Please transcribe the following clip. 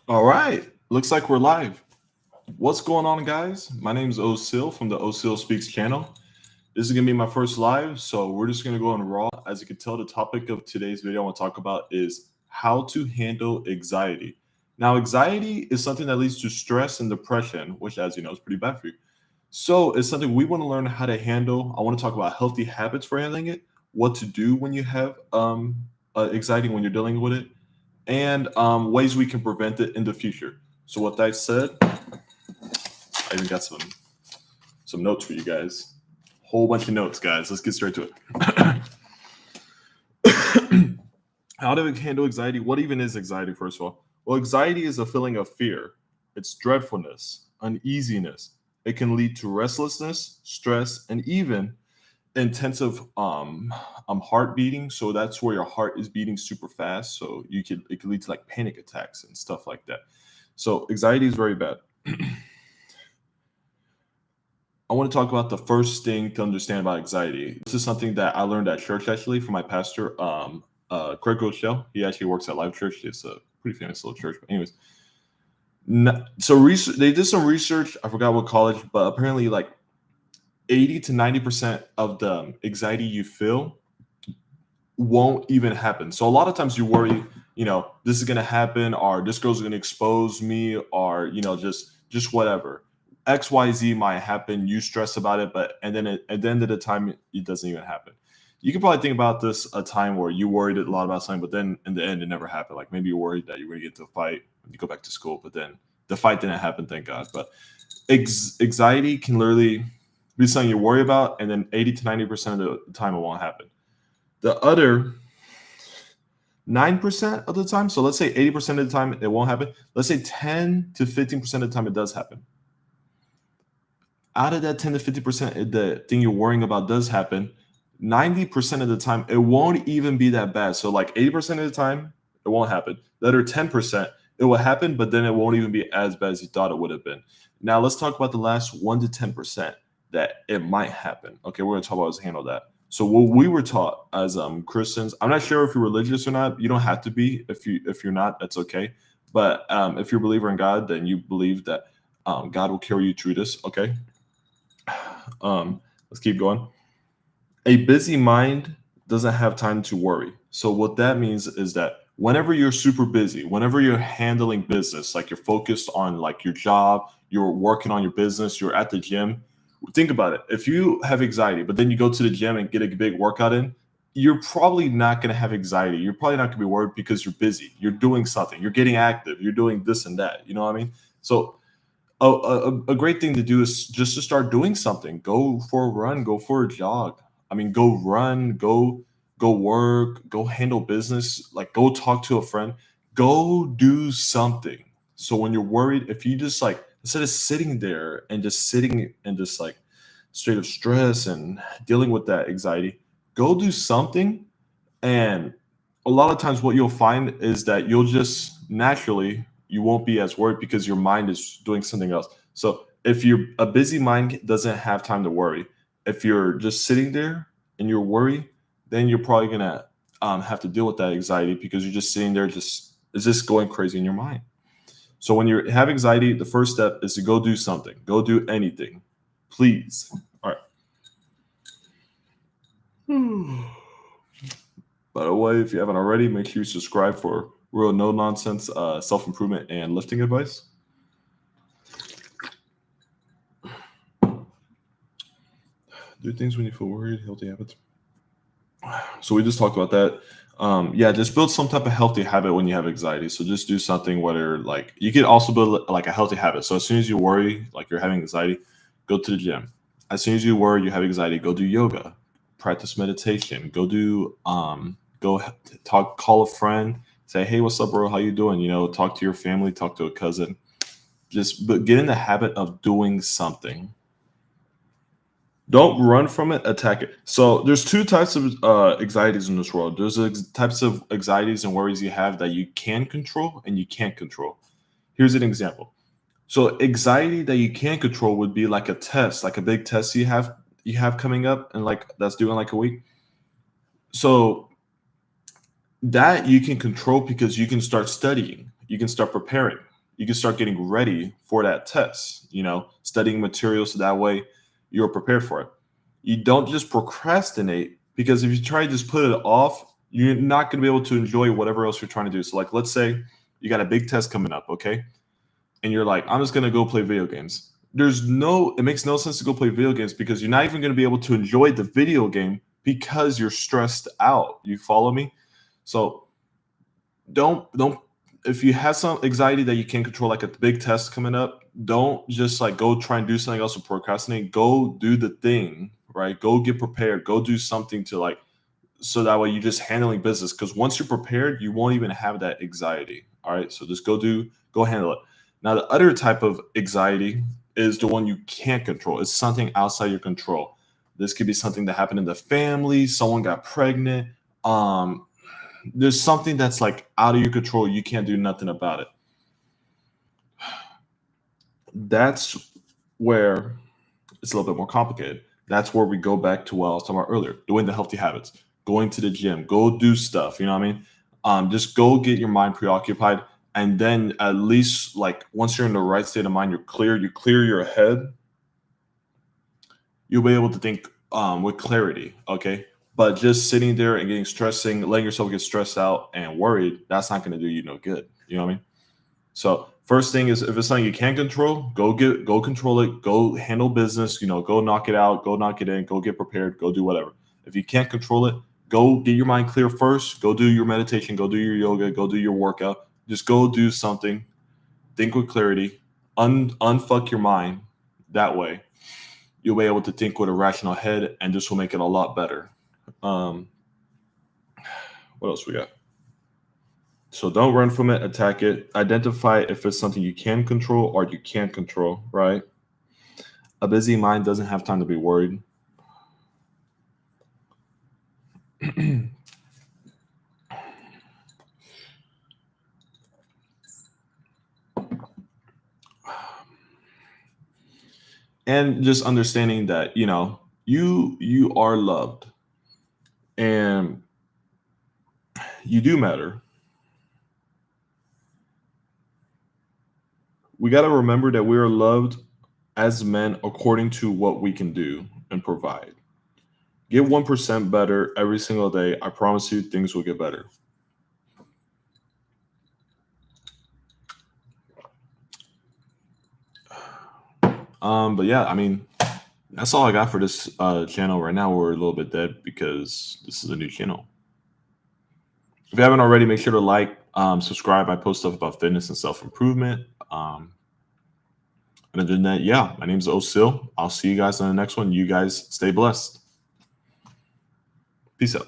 All right. Looks like we're live. What's going on, guys? My name is Ociel from the Ociel Speaks channel. This is going to be my first live, so we're just going to go on raw. As you can tell, the topic of today's video I want to talk about is how to handle anxiety. Now, anxiety is something that leads to stress and depression, which, as you know, is pretty bad for you. So it's something we want to learn how to handle. I want to talk about healthy habits for handling it, what to do when you have anxiety, when you're dealing with it, and ways we can prevent it in the future. So with that said, I even got some notes for you guys. Whole bunch of notes, guys. Let's get straight to it. How to handle anxiety? What even is anxiety, first of all? Well, anxiety is a feeling of fear. It's dreadfulness, uneasiness. It can lead to restlessness, stress, and even intensive heart beating. So that's where your heart is beating super fast. So it could lead to like panic attacks and stuff like that. So anxiety is very bad. I want to talk about the first thing to understand about anxiety. This is something that I learned at church actually from my pastor, Craig Ociel. He actually works at Live Church. It's a pretty famous little church. But anyways, they did some research. I forgot what college, but apparently like 80 to 90% of the anxiety you feel won't even happen. So a lot of times you worry, this is going to happen, or this girl's going to expose me, or, just whatever. XYZ might happen. You stress about it, and then at the end of the time, it doesn't even happen. You can probably think about this a time where you worried a lot about something, but then in the end, it never happened. Like maybe you're worried that you're going to get into a fight when you go back to school, but then the fight didn't happen, thank God. But anxiety can literally be something you worry about, and then 80 to 90% of the time it won't happen. The other 9% of the time, so let's say 80% of the time it won't happen. Let's say 10 to 15% of the time it does happen. Out of that 10 to 50%, the thing you're worrying about does happen. 90% of the time, it won't even be that bad. So like 80% of the time, it won't happen. The other 10%, it will happen, but then it won't even be as bad as you thought it would have been. Now let's talk about the last 1 to 10% that it might happen. Okay, we're going to talk about how to handle that. So what we were taught as Christians, I'm not sure if you're religious or not. You don't have to be. If you're not, that's okay. But if you're a believer in God, then you believe that God will carry you through this. Okay. Let's keep going. A busy mind doesn't have time to worry. So what that means is that whenever you're super busy, whenever you're handling business, like you're focused on like your job, you're working on your business, you're at the gym, think about it. If you have anxiety, but then you go to the gym and get a big workout in, you're probably not going to have anxiety. You're probably not going to be worried because you're busy. You're doing something. You're getting active. You're doing this and that. You know what I mean? So a great thing to do is just to start doing something. Go for a run. Go for a jog. I mean, go run. Go work. Go handle business. Like go talk to a friend. Go do something. So when you're worried, if you just like instead of sitting there and just sitting and just like straight of stress and dealing with that anxiety, go do something. And a lot of times what you'll find is that you'll just naturally you won't be as worried because your mind is doing something else. So if you're a busy mind doesn't have time to worry. If you're just sitting there and you're worried, then you're probably gonna have to deal with that anxiety because you're just sitting there just going crazy in your mind. So when you have anxiety, the first step is to go do something. Go do anything, please. All right. By the way, if you haven't already, make sure you subscribe for real no nonsense self-improvement and lifting advice. Do things when you feel worried, healthy habits. So we just talked about that. Just build some type of healthy habit when you have anxiety. So just do something, whether like you could also build like a healthy habit. So as soon as you worry, like you're having anxiety, go to the gym. As soon as you worry, you have anxiety, go do yoga, practice meditation, call a friend, say, hey, what's up, bro? How you doing? Talk to your family, talk to a cousin. But get in the habit of doing something. Don't run from it, attack it. So there's two types of anxieties in this world. There's types of anxieties and worries you have that you can control and you can't control. Here's an example. So anxiety that you can't control would be like a test, like a big test you have coming up and like that's due in like a week. So that you can control because you can start studying, you can start preparing. you can start getting ready for that test, studying materials so that way you're prepared for it. You don't just procrastinate, because if you try to just put it off, you're not going to be able to enjoy whatever else you're trying to do. So, like, let's say you got a big test coming up, okay? And you're like, I'm just going to go play video games. It makes no sense to go play video games, because you're not even going to be able to enjoy the video game because you're stressed out. You follow me? So don't if you have some anxiety that you can't control, like a big test coming up, don't just like go try and do something else or procrastinate. Go do the thing, right? Go get prepared. Go do something to like, so that way you're just handling business. Because once you're prepared, you won't even have that anxiety. All right. So just go handle it. Now, the other type of anxiety is the one you can't control. It's something outside your control. This could be something that happened in the family, someone got pregnant. There's something that's like out of your control. You can't do nothing about it. That's where it's a little bit more complicated. That's where we go back to what I was talking about earlier, doing the healthy habits, going to the gym, go do stuff. You know what I mean? Just go get your mind preoccupied. And then at least like once you're in the right state of mind, you clear your head, you'll be able to think with clarity. Okay. But just sitting there and letting yourself get stressed out and worried, that's not going to do you no good. You know what I mean? So first thing is, if it's something you can't control, go control it, go handle business, go knock it out, go knock it in, go get prepared, go do whatever. If you can't control it, go get your mind clear first, go do your meditation, go do your yoga, go do your workout. Just go do something, think with clarity, unfuck your mind. That way you'll be able to think with a rational head, and this will make it a lot better. What else we got? So don't run from it, attack it. Identify if it's something you can control or you can't control, right? A busy mind doesn't have time to be worried. And just understanding that, you are loved and you do matter. We got to remember that we are loved as men according to what we can do and provide. Get 1% better every single day. I promise you things will get better. But yeah, I mean, that's all I got for this channel right now. We're a little bit dead because this is a new channel. If you haven't already, make sure to like, subscribe. I post stuff about fitness and self-improvement. And other than that, yeah, my name is Ociel. I'll see you guys on the next one. You guys stay blessed. Peace out.